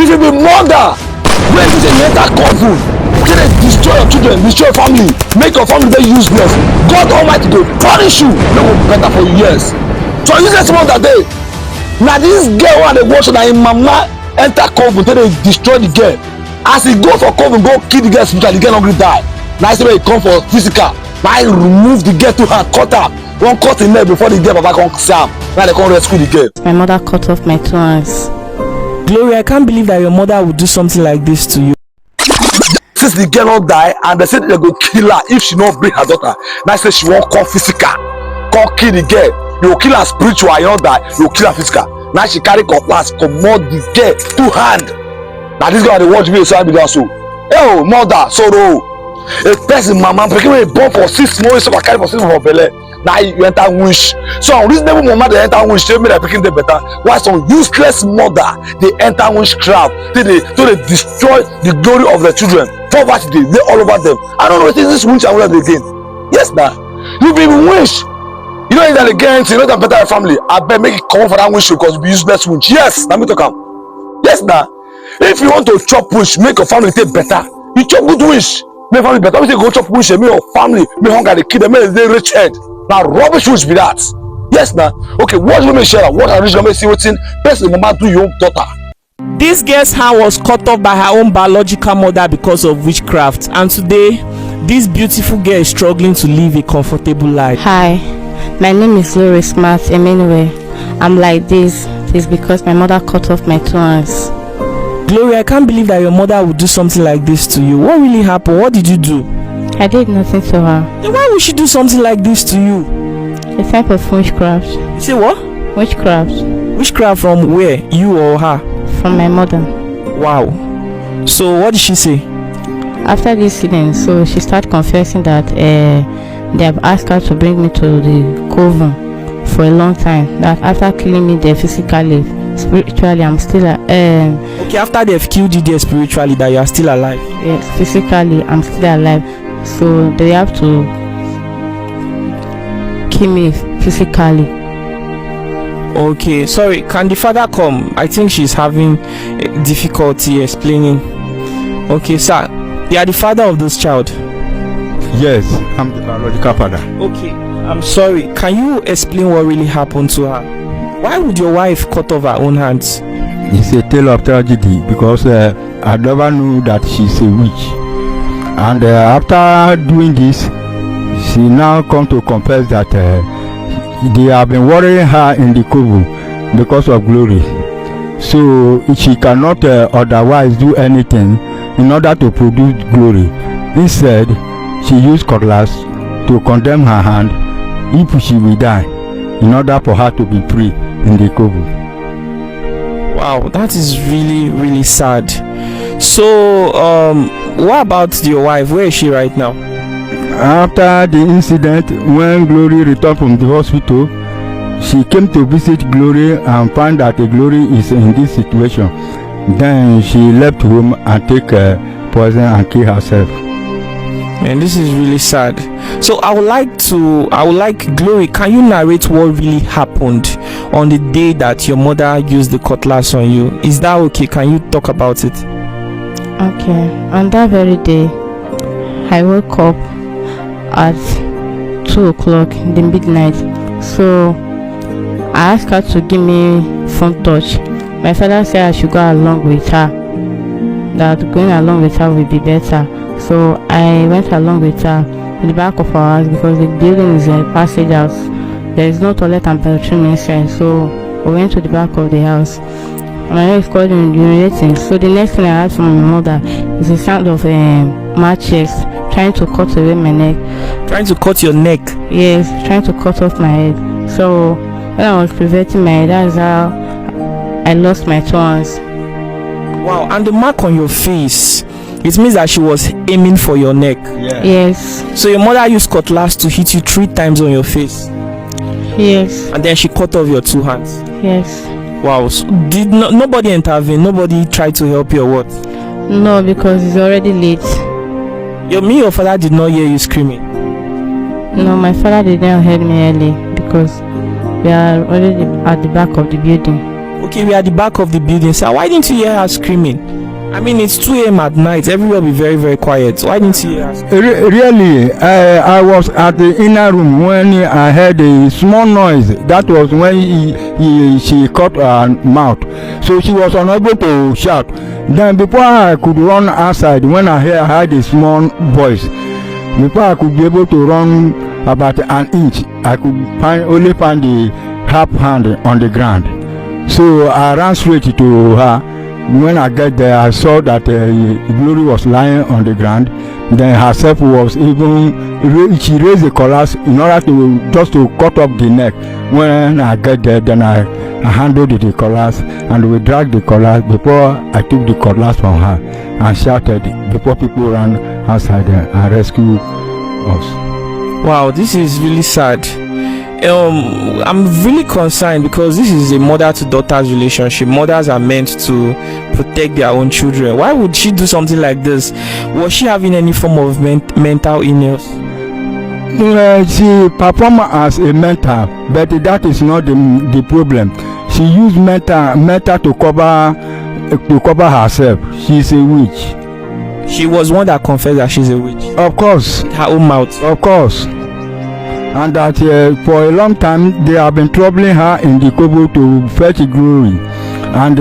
If you be mother, when you say you enter coven, say they destroy your children, destroy your family, make your family very useless, God Almighty go punish you, no go better for you years. So useless mother dey. Na this girl wey dey watch na im mama enter coven say they destroy the girl. As he go for coven go kill the girl spiritually, the girl no gree die. Na say make he come for physical, na he remove the girl 2 hand, cut am, wan cut him neck before the girl papa come see am. Now they come rescue the girl. My mother cut off my 2 hands. Glory, I can't believe that your mother would do something like this to you. Since the girl not die and they said they go kill her if she not bring her daughter, now say she won't come physical, come kill the girl. You will kill her spiritual, you not die, you will kill her physical. Now she carry cutlass, commode the girl 2 hand. Now this girl they watch me so I be so. Oh mother, sorrow. A person mama because when born for 6 months, so I carry for 6 months for belly. Now you enter wish. So reasonable mama they enter wish, they make their picking they better. Why some useless mother they enter witchcraft, they destroy the glory of the children. Poverty they all over them. I don't know what is this wish and what again. Yes, now you be wish. You know that again, you know that better family. I bet make it come for that wish because you be useless wish. Yes, let me talk am. Yes, now if you want to chop wish, make your family take better. You chop good wish, make family better. If you go chop wish, make your family, make hunger the kid, make they rich head. Now rubbish wish be that. Yes, now okay. What women share? What are rich women see? What's in person? Mama do your own daughter. This girl's hand was cut off by her own biological mother because of witchcraft, and today this beautiful girl is struggling to live a comfortable life. Hi, my name is Glory Smart Emmanuel. I'm like this because my mother cut off my 2 hands. Glory, I can't believe that your mother would do something like this to you. What really happened? What did you do? I did nothing to her. Then why would she do something like this to you? A type of witchcraft. You say what? Witchcraft. Witchcraft from where? You or her? From my mother. Wow. So what did she say? After this incident, so she started confessing that they have asked her to bring me to the coven for a long time. That after killing me there physically, spiritually I'm still okay, after they've killed you there spiritually, that you are still alive? Yes, physically I'm still alive. So they have to kill me physically. Okay, sorry, can the father come? I think she's having difficulty explaining. Okay, sir, you are the father of this child? Yes, I'm the biological father. Okay, I'm sorry, can you explain what really happened to her? Why would your wife cut off her own hands? It's a tale of tragedy because I never knew that she's a witch. And after doing this, she now come to confess that they have been worrying her in the coven because of Glory. So she cannot otherwise do anything in order to produce Glory. Instead, she used cutlass to condemn her hand if she will die, in order for her to be free in the coven. Wow, that is really, really sad. So, what about your wife? Where is she right now? After the incident, when Glory returned from the hospital, she came to visit Glory and found that Glory is in this situation. Then she left home and take poison and kill herself. Man, this is really sad. So I would like Glory, can you narrate what really happened on the day that your mother used the cutlass on you? Is that okay? Can you talk about it? Okay, on that very day I woke up at 2 o'clock in the midnight. So I asked her to give me phone touch. My father said I should go along with her, that going along with her will be better. So I went along with her in the back of our house because the building is a passage house. There is no toilet and bathroom inside. So we went to the back of the house. My name is called urinating. So the next thing I heard from my mother is the sound of matches trying to cut away my neck. Trying to cut your neck? Yes, trying to cut off my head. So when I was preventing my head, that's how I lost my 2 hands. Wow, and the mark on your face, it means that she was aiming for your neck. Yeah. Yes. So your mother used cutlass to hit you 3 times on your face? Yes. And then she cut off your 2 hands? Yes. Wow. So did nobody intervene? Nobody tried to help you or what? No, because it's already late. Your father did not hear you screaming? No, my father did not hear me early because we are already at the back of the building. Okay, we are at the back of the building, sir. Why didn't you hear her screaming? I mean, it's 2 a.m. at night. Everywhere will be very, very quiet. Why didn't you hear her screaming? Really, I was at the inner room when I heard a small noise. That was when she cut her mouth. So she was unable to shout. Then before I could run outside, when I heard a small voice, before I could be able to run about an inch, I could only find the half hand on the ground. So I ran straight to her. When I get there, I saw that Glory was lying on the ground. Then herself was even, she raised the collars in order to just to cut off the neck. When I get there, then I handled the collars and we dragged the collars before I took the collars from her and shouted before people ran outside and rescued us. Wow, this is really sad. I'm really concerned because this is a mother to daughter's relationship. Mothers are meant to protect their own children. Why would she do something like this? Was she having any form of mental illness? She performed as a mentor, but that is not the problem. She used mentor to cover herself. She's a witch. She was one that confessed that she's a witch. Of course. Her own mouth. Of course. And that for a long time they have been troubling her in the Kobo to fetch Glory, and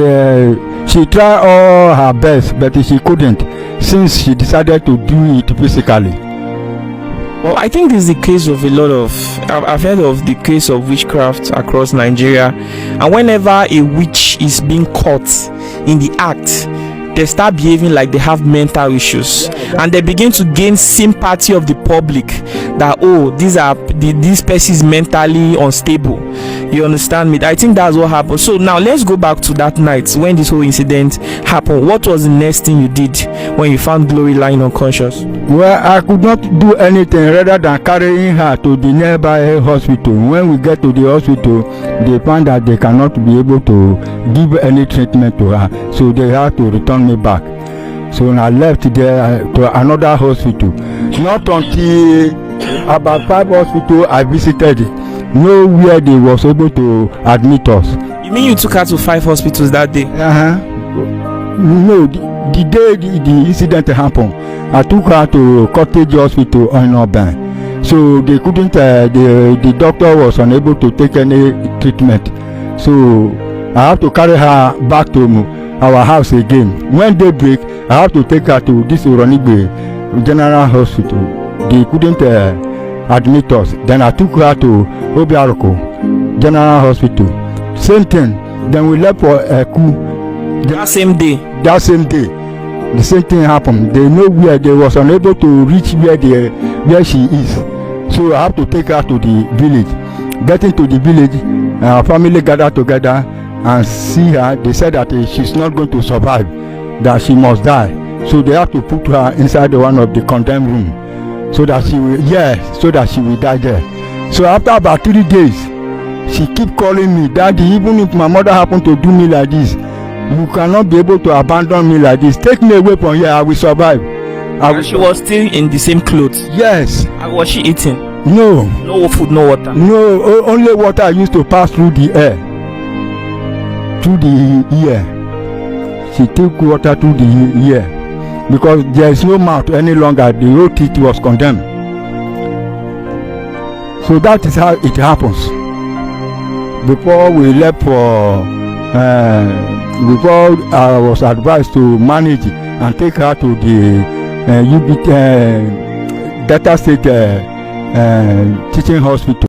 she tried all her best, but she couldn't, since she decided to do it physically. Well, I think this is the case of a lot of, I've heard of the case of witchcraft across Nigeria, and whenever a witch is being caught in the act, they start behaving like they have mental issues, and they begin to gain sympathy of the public that, oh, this person is mentally unstable. You understand me? I think that's what happened. So now let's go back to that night when this whole incident happened. What was the next thing you did when you found Glory lying unconscious? Well, I could not do anything rather than carrying her to the nearby hospital. When we get to the hospital, they found that they cannot be able to give any treatment to her, so they had to return me back. So I left there to another hospital. Not until about 5 hospitals I visited, nowhere they was able to admit us. You mean you took her to 5 hospitals that day? No, the day the incident happened, I took her to Cottage Hospital in Auburn. So they couldn't, the doctor was unable to take any treatment. So I have to carry her back to our house again. When they break, I have to take her to this Oronigbe General Hospital. They couldn't admit us. Then I took her to Obiaroko General Hospital. Same thing. Then we left for Eku. That same day. That same day, the same thing happened. They know where they was unable to reach where she is. So I have to take her to the village. Getting to the village, our family gathered together and see her. They said that she's not going to survive, that she must die. So they have to put her inside one of the condemned room, so that she will die there. So after about 3 days, she keep calling me, Daddy, even if my mother happened to do me like this, you cannot be able to abandon me like this. Take me away from here, I will survive. She was still in the same clothes? Yes. And was she eating? No. No food, no water? No, only water used to pass through the air. Through the ear. She took water through the ear. Because there is no mouth any longer. The whole teeth was condemned. So that is how it happens. Before we left for... before I was advised to manage and take her to the Delta State Teaching Hospital.